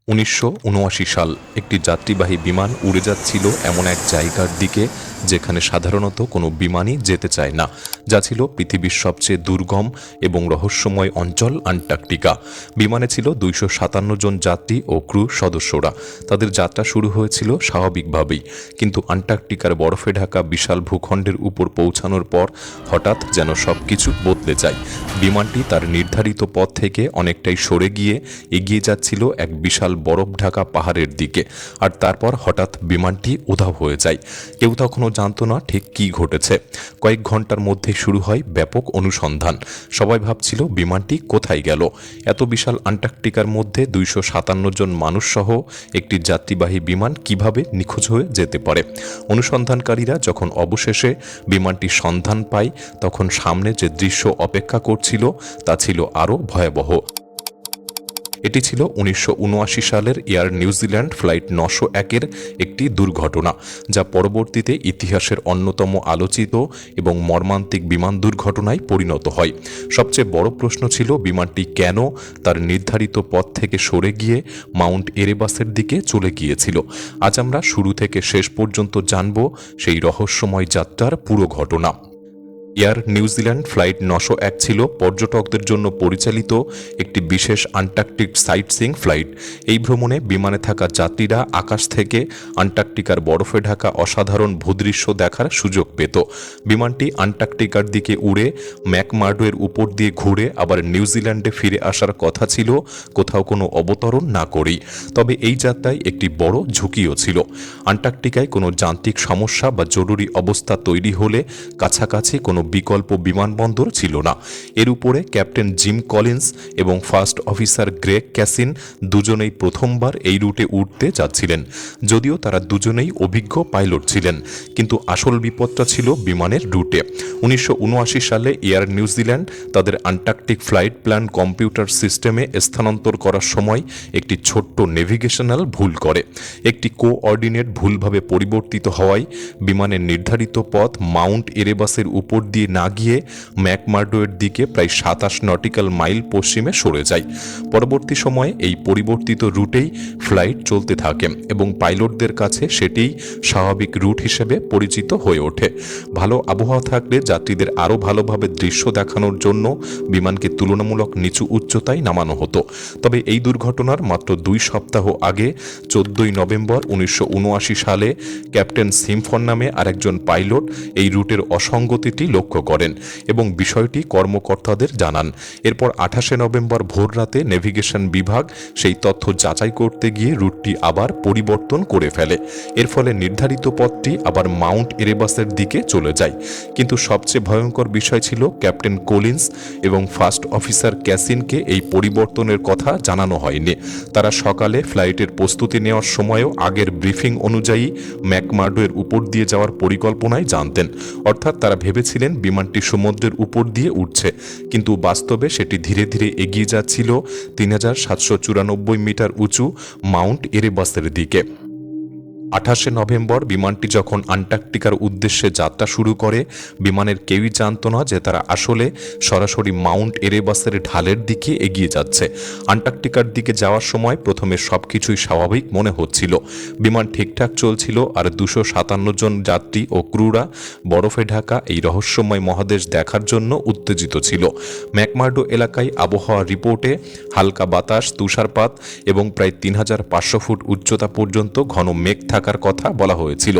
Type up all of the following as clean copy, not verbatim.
১৯৭৯ সাল একটি যাত্রীবাহী বিমান উড়ে যাচ্ছিল এমন এক জায়গার দিকে যেখানে সাধারণত কোনো বিমানই যেতে চায় না, যা ছিল পৃথিবীর সবচেয়ে দুর্গম এবং রহস্যময় অঞ্চল আন্টার্কটিকা। বিমানে ছিল ২৫৭ জন যাত্রী ও ক্রু সদস্যরা। তাদের যাত্রা শুরু হয়েছিল স্বাভাবিকভাবেই, কিন্তু আন্টার্কটিকার বরফে ঢাকা বিশাল ভূখণ্ডের উপর পৌঁছানোর পর হঠাৎ যেন সবকিছু বদলে যায়। বিমানটি তার নির্ধারিত পথ থেকে অনেকটাই সরে গিয়ে এগিয়ে যাচ্ছিল এক বিশাল বরফ ঢাকা পাহাড়ের দিকে, আর তারপর হঠাৎ বিমানটি উধাও হয়ে যায়। কেউ তখনও জানত না ঠিক কী ঘটেছে। কয়েক ঘন্টার মধ্যে শুরু হয় ব্যাপক অনুসন্ধান। সবাই ভাবছিল বিমানটি কোথায় গেল। এত বিশাল আন্টার্কটিকার মধ্যে ২৫৭ জন মানুষসহ একটি যাত্রীবাহী বিমান কিভাবে নিখোঁজ হয়ে যেতে পারে। অনুসন্ধানকারীরা যখন অবশেষে বিমানটির সন্ধান পায়, তখন সামনে যে দৃশ্য অপেক্ষা করছিল তা ছিল আরও ভয়াবহ। এটি ছিল ১৯৭৯ সালের এয়ার নিউজিল্যান্ড ফ্লাইট ৯০১-এর একটি দুর্ঘটনা, যা পরবর্তীতে ইতিহাসের অন্যতম আলোচিত এবং মর্মান্তিক বিমান দুর্ঘটনায় পরিণত হয়। সবচেয়ে বড় প্রশ্ন ছিল বিমানটি কেন তার নির্ধারিত পথ থেকে সরে গিয়ে মাউন্ট এরেবাসের দিকে চলে গিয়েছিল। আজ আমরা শুরু থেকে শেষ পর্যন্ত জানব সেই রহস্যময় যাত্রার পুরো ঘটনা। এয়ার নিউজিল্যান্ড ফ্লাইট ৯০১ ছিল পর্যটকদের জন্য পরিচালিত একটি বিশেষ আন্টার্কটিক সাইটসিইং ফ্লাইট। এই ভ্রমণে বিমানে থাকা যাত্রীরা আকাশ থেকে আন্টার্কটিকার বরফে ঢাকা অসাধারণ ভূদৃশ্য দেখার সুযোগ পেত। বিমানটি আন্টার্কটিকার দিকে উড়ে ম্যাকমার্ডোয়ের উপর দিয়ে ঘুরে আবার নিউজিল্যান্ডে ফিরে আসার কথা ছিল, কোথাও কোনো অবতরণ না করেই। তবে এই যাত্রায় একটি বড় ঝুঁকিও ছিল। আন্টার্কটিকায় কোনো যান্ত্রিক সমস্যা বা জরুরি অবস্থা তৈরি হলে কাছাকাছি কোনো বিকল্প বিমানবন্দর ছিল না। এর উপরে ক্যাপ্টেন জিম কলিন্স এবং ফার্স্ট অফিসার গ্রেগ ক্যাসিন দুজনেই প্রথমবার এই রুটে উঠতে যাচ্ছিলেন। যদিও তারা দুজনেই অভিজ্ঞ পাইলট ছিলেন, কিন্তু আসল বিপদটা ছিল বিমানের রুটে। ১৯৭৯ সালে এয়ার নিউজিল্যান্ড তাদের আন্টার্কটিক ফ্লাইট প্ল্যান কম্পিউটার সিস্টেমে স্থানান্তর করার সময় একটি ছোট্ট নেভিগেশনাল ভুল করে। একটি কোঅর্ডিনেট ভুলভাবে পরিবর্তিত হওয়ায় বিমানের নির্ধারিত পথ মাউন্ট এরেবাসের উপর দিয়ে না গিয়ে ম্যাকমার্ডোয়ের দিকে প্রায় ২৭ নটিক্যাল মাইল পশ্চিমে সরে যায়। পরবর্তী সময়ে এই পরিবর্তিত রুটেই ফ্লাইট চলতে থাকে এবং পাইলটদের কাছে সেটিই স্বাভাবিক রুট হিসেবে পরিচিত হয়ে ওঠে। ভালো আবহাওয়া থাকলে যাত্রীদের আরও ভালোভাবে দৃশ্য দেখানোর জন্য বিমানকে তুলনামূলক নিচু উচ্চতায় নামানো হতো। তবে এই দুর্ঘটনার মাত্র ২ সপ্তাহ আগে ১৪ নভেম্বর ১৯৭৯ সালে ক্যাপ্টেন সিমফন নামে আরেকজন পাইলট এই রুটের অসঙ্গতিটি লক্ষ্য করেন এবং বিষয়টি কর্মকর্তাদের জানান। এরপর ২৮ নভেম্বর ভোররাতে নেভিগেশন বিভাগ সেই তথ্য যাচাই করতে গিয়ে রুটটি আবার পরিবর্তন করে ফেলে। এর ফলে নির্ধারিত পথটি আবার মাউন্ট এরেবাসের দিকে চলে যায়। কিন্তু সবচেয়ে ভয়ঙ্কর বিষয় ছিল ক্যাপ্টেন কলিন্স এবং ফার্স্ট অফিসার ক্যাসিনকে এই পরিবর্তনের কথা জানানো হয়নি। তারা সকালে ফ্লাইটের প্রস্তুতি নেওয়ার সময়ও আগের ব্রিফিং অনুযায়ী ম্যাকমার্ডোয়ের উপর দিয়ে যাওয়ার পরিকল্পনায় জানতেন। অর্থাৎ তারা ভেবেছিলেন বিমানটি সমুদ্রের উপর দিয়ে উঠছে, কিন্তু বাস্তবে সেটি ধীরে ধীরে এগিয়ে যাচ্ছিল ৩৭৯৪ মিটার উঁচু মাউন্ট এরেবাসের দিকে। ২৮ নভেম্বর বিমানটি যখন আন্টার্কটিকার উদ্দেশ্যে যাত্রা শুরু করে, বিমানের কেউই জানত না যে তারা আসলে সরাসরি মাউন্ট এরেবাসের ঢালের দিকে এগিয়ে যাচ্ছে। আন্টার্কটিকার দিকে যাওয়ার সময় প্রথমে সবকিছুই স্বাভাবিক মনে হচ্ছিল। বিমান ঠিকঠাক চলছিল, আর ২৫৭ জন যাত্রী ও ক্রুরা বরফে ঢাকা এই রহস্যময় মহাদেশ দেখার জন্য উত্তেজিত ছিল। ম্যাকমার্ডো এলাকায় আবহাওয়া রিপোর্টে হালকা বাতাস, তুষারপাত এবং প্রায় ৩৫০০ ফুট উচ্চতা পর্যন্ত ঘন মেঘ থাকার কথা বলা হয়েছিল।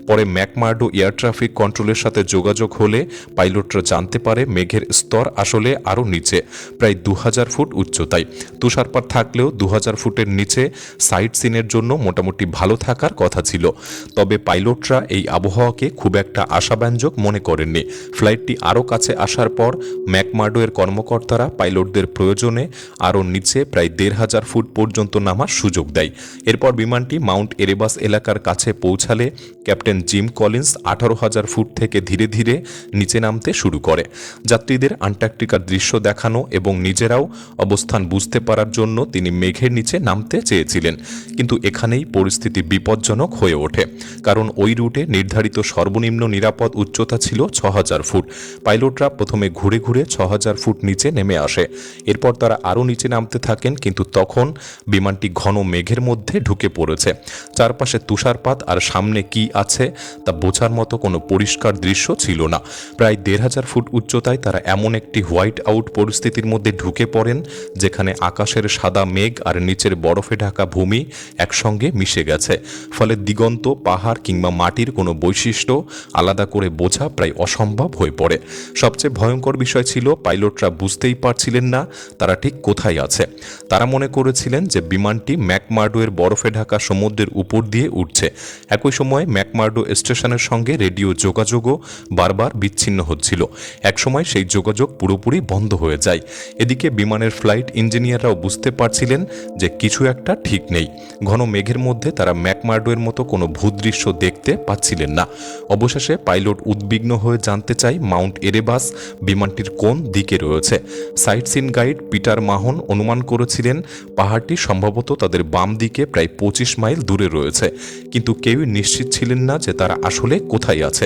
পরে ম্যাকমার্ডো এয়ার ট্রাফিক কন্ট্রোলের সাথে যোগাযোগ হলে পাইলটরা জানতে পারে মেঘের স্তর আসলে আরও নিচে, প্রায় ২০০০ ফুট উচ্চতায়। তুষারপাত থাকলেও ২০০০ ফুটের নিচে সাইট সিনের জন্য মোটামুটি ভালো থাকার কথা ছিল। তবে পাইলটরা এই আবহাওয়াকে খুব একটা আশাব্যঞ্জক মনে করেননি। ফ্লাইটটি আরও কাছে আসার পর ম্যাকমার্ডোয়ের কর্মকর্তারা পাইলটদের প্রয়োজনে আরও নিচে প্রায় ১৫০০ ফুট পর্যন্ত নামার সুযোগ দেয়। এরপর বিমানটি মাউন্ট এরেবাস এলাকায় এলাকার কাছে পৌঁছালে ক্যাপ্টেন জিম কলিন্স 18,000 ফুট থেকে ধীরে ধীরে নিচে নামতে শুরু করে। যাত্রীদের আন্টার্কটিকার দৃশ্য দেখানো এবং নিজেরাও অবস্থান বুঝতে পারার জন্য তিনি মেঘের নিচে নামতে চেয়েছিলেন, কিন্তু এখানেই পরিস্থিতি বিপজ্জনক হয়ে ওঠে, কারণ ওই রুটে নির্ধারিত সর্বনিম্ন নিরাপদ উচ্চতা ছিল 6,000 ফুট। পাইলটরা প্রথমে ঘুরে ঘুরে 6,000 ফুট নিচে নেমে আসে, এরপর তারা আরও নিচে নামতে থাকেন, কিন্তু তখন বিমানটি ঘন মেঘের মধ্যে ঢুকে পড়েছে। চারপাশে তুষারপাত আর সামনে কি আছে তা বোঝার মতো কোনো পরিষ্কার দৃশ্য ছিল না। প্রায় 1,500 ফুট উচ্চতায় তারা এমন একটি হোয়াইট আউট পরিস্থিতির মধ্যে ঢুকে পড়েন যেখানে আকাশের সাদা মেঘ আর নিচের বরফে ঢাকা ভূমি একসঙ্গে মিশে গেছে, ফলে দিগন্ত, পাহাড় কিংবা মাটির কোনো বৈশিষ্ট্য আলাদা করে বোঝা প্রায় অসম্ভব হয়ে পড়ে। সবচেয়ে ভয়ঙ্কর বিষয় ছিল পাইলটরা বুঝতেই পারছিলেন না তারা ঠিক কোথায় আছে। তারা মনে করেছিলেন যে বিমানটি ম্যাকমার্ডোয়ের বরফে ঢাকা সমুদ্রের উপর দিয়ে উঠছে। একই সময় ম্যাকমার্ডো স্টেশনের সঙ্গে রেডিও যোগাযোগও বারবার বিচ্ছিন্ন হচ্ছিল। একসময় সেই যোগাযোগ পুরোপুরি বন্ধ হয়ে যায়। এদিকে বিমানের ফ্লাইট ইঞ্জিনিয়াররাও বুঝতে পারছিলেন যে কিছু একটা ঠিক নেই। ঘন মেঘের মধ্যে তারা ম্যাকমার্ডোয়ের মতো কোনো ভূদৃশ্য দেখতে পাচ্ছিলেন না। অবশেষে পাইলট উদ্বিগ্ন হয়ে জানতে চায় মাউন্ট এরেবাস বিমানটির কোন দিকে রয়েছে। সাইট সিন গাইড পিটার মাহন অনুমান করেছিলেন পাহাড়টি সম্ভবত তাদের বাম দিকে প্রায় 25 মাইল দূরে রয়েছে, কিন্তু কেউই নিশ্চিত ছিলেন না যে তারা আসলে কোথায় আছে।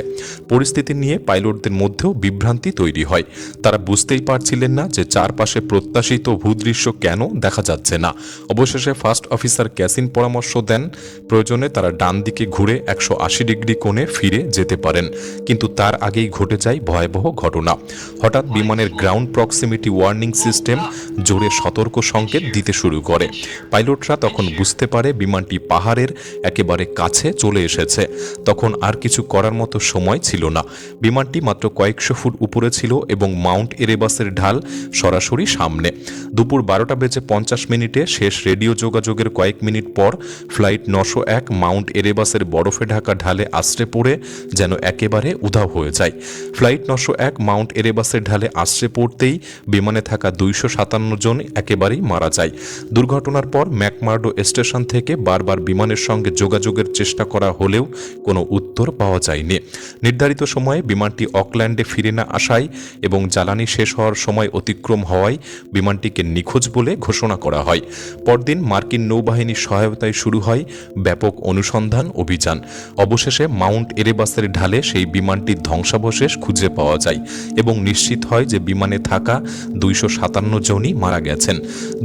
পরিস্থিতি নিয়ে পাইলটদের মধ্যেও বিভ্রান্তি তৈরি হয়। তারা বুঝতেই পারছিলেন না যে চারপাশে প্রত্যাশিত ভূদৃশ্য কেন দেখা যাচ্ছে না। অবশেষে ফার্স্ট অফিসার ক্যাসিন পরামর্শ দেন প্রয়োজনে তারা ডান দিকে ঘুরে 180 ডিগ্রি কোণে ফিরে যেতে পারেন, কিন্তু তার আগেই ঘটে যায় ভয়াবহ ঘটনা। হঠাৎ বিমানের গ্রাউন্ড প্রক্সিমিটি ওয়ার্নিং সিস্টেম জোরে সতর্ক সংকেত দিতে শুরু করে। পাইলটরা তখন বুঝতে পারে বিমানটি পাহাড়ের একেবারে কাছে চলে এসেছে। তখন আর কিছু করার মতো সময় ছিল না। বিমানটি মাত্র কয়েকশো ফুট উপরে ছিল এবং মাউন্ট এরেবাসের ঢাল সরাসরি সামনে। দুপুর 12:50 শেষ রেডিও যোগাযোগের কয়েক মিনিট পর ফ্লাইট 901 মাউন্ট এরেবাসের বরফে ঢাকা ঢালে আশ্রে পড়ে যেন একেবারে উধাও হয়ে যায়। ফ্লাইট 901 মাউন্ট এরেবাসের ঢালে আশ্রে পড়তেই বিমানে থাকা 257 জন একেবারেই মারা যায়। দুর্ঘটনার পর ম্যাকমার্ডো স্টেশন থেকে বারবার বিমানের সঙ্গে যোগাযোগের চেষ্টা করা হলেও কোনো উত্তর পাওয়া যায়নি। নির্ধারিত সময়ে বিমানটি অকল্যান্ডে ফিরে না আসায় এবং জ্বালানি শেষ হওয়ার সময় অতিক্রম হওয়ায় বিমানটিকে নিখোঁজ বলে ঘোষণা করা হয়। পরদিন মার্কিন নৌবাহিনীর সহায়তায় শুরু হয় ব্যাপক অনুসন্ধান অভিযান। অবশেষে মাউন্ট এরেবাসের ঢালে সেই বিমানটির ধ্বংসাবশেষ খুঁজে পাওয়া যায় এবং নিশ্চিত হয় যে বিমানে থাকা 257 জনই মারা গেছেন।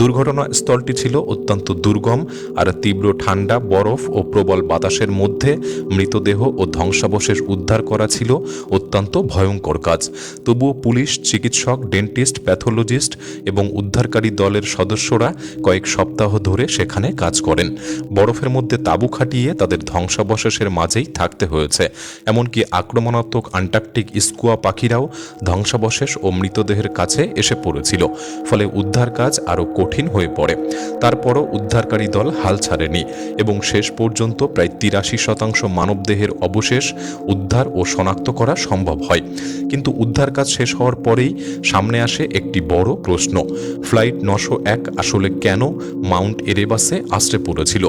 দুর্ঘটনাস্থলটি ছিল অত্যন্ত দুর্গম আর তীব্র ঠান্ডা, বরফ ও প্রবল বাতাসের মধ্যে মৃতদেহ ও ধ্বংসাবশেষ উদ্ধার করা ছিল অত্যন্ত ভয়ঙ্কর কাজ। তবুও পুলিশ, চিকিৎসক, ডেন্টিস্ট, প্যাথোলজিস্ট এবং উদ্ধারকারী দলের সদস্যরা কয়েক সপ্তাহ ধরে সেখানে কাজ করেন। বরফের মধ্যে তাঁবু খাটিয়ে তাদের ধ্বংসাবশেষের মাঝেই থাকতে হয়েছে। এমনকি আক্রমণাত্মক আন্টার্কটিক স্কুয়া পাখিরাও ধ্বংসাবশেষ ও মৃতদেহের কাছে এসে পড়েছিল, ফলে উদ্ধার কাজ আরও কঠিন হয়ে পড়ে। তারপরও উদ্ধারকারী দল হাল ছাড়েনি এবং শেষ পর্যন্ত প্রায় 83% মানবদেহের অবশেষ উদ্ধার ও শনাক্ত করা সম্ভব হয়। কিন্তু উদ্ধার কাজ শেষ হওয়ার পরেই সামনে আসে একটি বড় প্রশ্ন: ফ্লাইট 901 আসলে কেন মাউন্ট এরেবাসে আশ্রে পড়েছিল?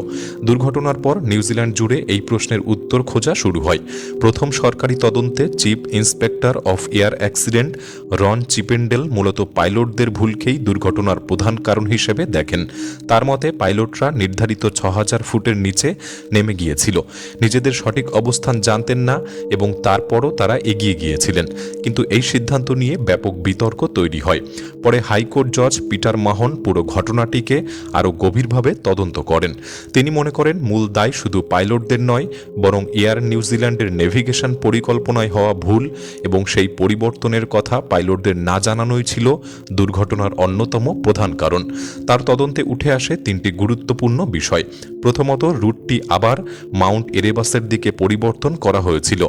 দুর্ঘটনার পর নিউজিল্যান্ড জুড়ে এই প্রশ্নের উত্তর খোঁজা শুরু হয়। প্রথম সরকারি তদন্তে chief inspector of air accident Ron Chippendale মূলত পাইলটদের ভুলকেই দুর্ঘটনার প্রধান কারণ হিসেবে দেখেন। তার মতে পাইলটরা নির্ধারিত 6000 ফুটের নিচে নেমে গিয়েছিল, নিজেদের সঠিক অবস্থান জানতেন না এবং তারপরও তারা এগিয়ে গিয়েছিলেন। কিন্তু এই সিদ্ধান্ত নিয়ে ব্যাপক বিতর্ক তৈরি হয়। পরে হাইকোর্ট জজ পিটার মাহন পুরো ঘটনাটিকে আরও গভীরভাবে তদন্ত করেন। তিনি মনে করেন মূল দায় শুধু পাইলটদের নয়, বরং এয়ার নিউজিল্যান্ডের নেভিগেশন পরিকল্পনায় হওয়া ভুল এবং সেই পরিবর্তনের কথা পাইলটদের না জানানোই ছিল দুর্ঘটনার অন্যতম প্রধান কারণ। তার তদন্তে উঠে আসে 3টি গুরুত্বপূর্ণ বিষয়। প্রথমত, রুটটি আবার মাউন্ট এরেবাসের দিকে পরিবর্তন করা হয়েছিল।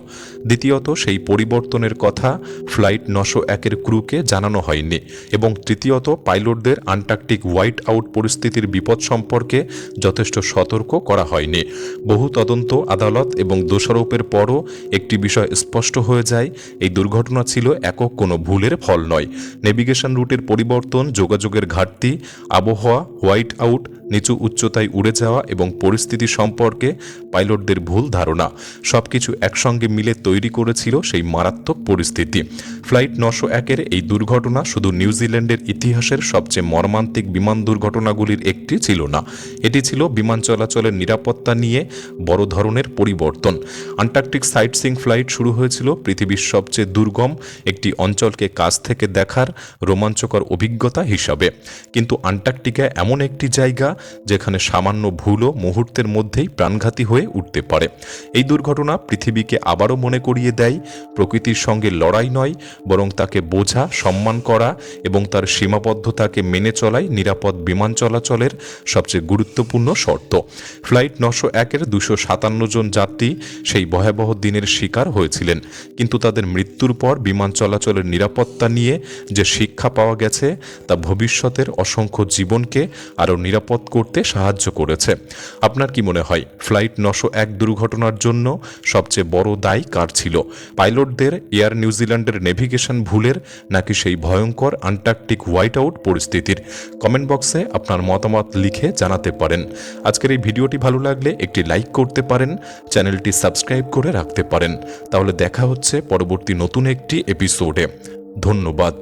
দ্বিতীয়ত, সেই পরিবর্তনের কথা ফ্লাইট 901-এর ক্রুকে জানানো হয়নি। এবং তৃতীয়ত, পাইলটদের আন্টার্কটিক হোয়াইট আউট পরিস্থিতির বিপদ সম্পর্কে যথেষ্ট সতর্ক করা হয়নি। বহু তদন্ত, আদালত এবং দোষারোপের পরও একটি বিষয় স্পষ্ট হয়ে যায়: এই দুর্ঘটনা ছিল একক কোনো ভুলের ফল নয়। নেভিগেশন রুটের পরিবর্তন, যোগাযোগের ঘাটতি, আবহাওয়া, হোয়াইট আউট, নিচু উচ্চতায় উড়ে যাওয়া এবং পরিস্থিতি সম্পর্কে পাইলটদের ভুল ধারণা সবকিছু একসঙ্গে মিলে তৈরি করেছিল সেই মারাত্মক পরিস্থিতি। ফ্লাইট 901-এর এই দুর্ঘটনা শুধু নিউজিল্যান্ডের ইতিহাসের সবচেয়ে মর্মান্তিক বিমান দুর্ঘটনাগুলির একটি ছিল না, এটি ছিল বিমান চলাচলের নিরাপত্তা নিয়ে বড় ধরনের পরিবর্তন। আন্টার্কটিক সাইটসিং ফ্লাইট শুরু হয়েছিল পৃথিবীর সবচেয়ে দুর্গম একটি অঞ্চলকে কাছ থেকে দেখার রোমাঞ্চকর অভিজ্ঞতা হিসাবে। কিন্তু আন্টার্কটিকা এমন একটি জায়গা যেখানে সামান্য ভুলও মুহূর্তের মধ্যেই প্রাণঘাতী হয়ে উঠতে পারে। এই দুর্ঘটনা পৃথিবীকে আবারও মনে করিয়ে দেয় প্রকৃতির সঙ্গে লড়াই নয়, বরং তাকে বোঝা, সম্মান করা এবং তার সীমাবদ্ধতাকে মেনে চলাই নিরাপদ বিমান চলাচলের সবচেয়ে গুরুত্বপূর্ণ শর্ত। ফ্লাইট 901-এর 257 জন যাত্রী সেই ভয়াবহ দিনের শিকার হয়েছিলেন, কিন্তু তাদের মৃত্যুর পর বিমান চলাচলের নিরাপত্তা নিয়ে যে শিক্ষা পাওয়া গেছে তা ভবিষ্যতের অসংখ্য জীবনকে আরও নিরাপদ করতে সাহায্য করেছে। আপনার কি মনে হয় ফ্লাইট 901 দুর্ঘটনার জন্য সবচেয়ে বড় দায় কার ছিল? পাইলটদের, এয়ার নিউজিল্যান্ডের নেভিগেশন ভুলের, নাকি সেই ভয়ঙ্কর আন্টার্কটিক হোয়াইট আউট পরিস্থিতির? কমেন্ট বক্সে আপনার মতামত লিখে জানাতে পারেন। আজকের এই ভিডিওটি ভালো লাগলে একটি লাইক করতে পারেন, চ্যানেলটি সাবস্ক্রাইব করে রাখতে পারেন। তাহলে দেখা হচ্ছে পরবর্তী নতুন একটি এপিসোডে। ধন্যবাদ।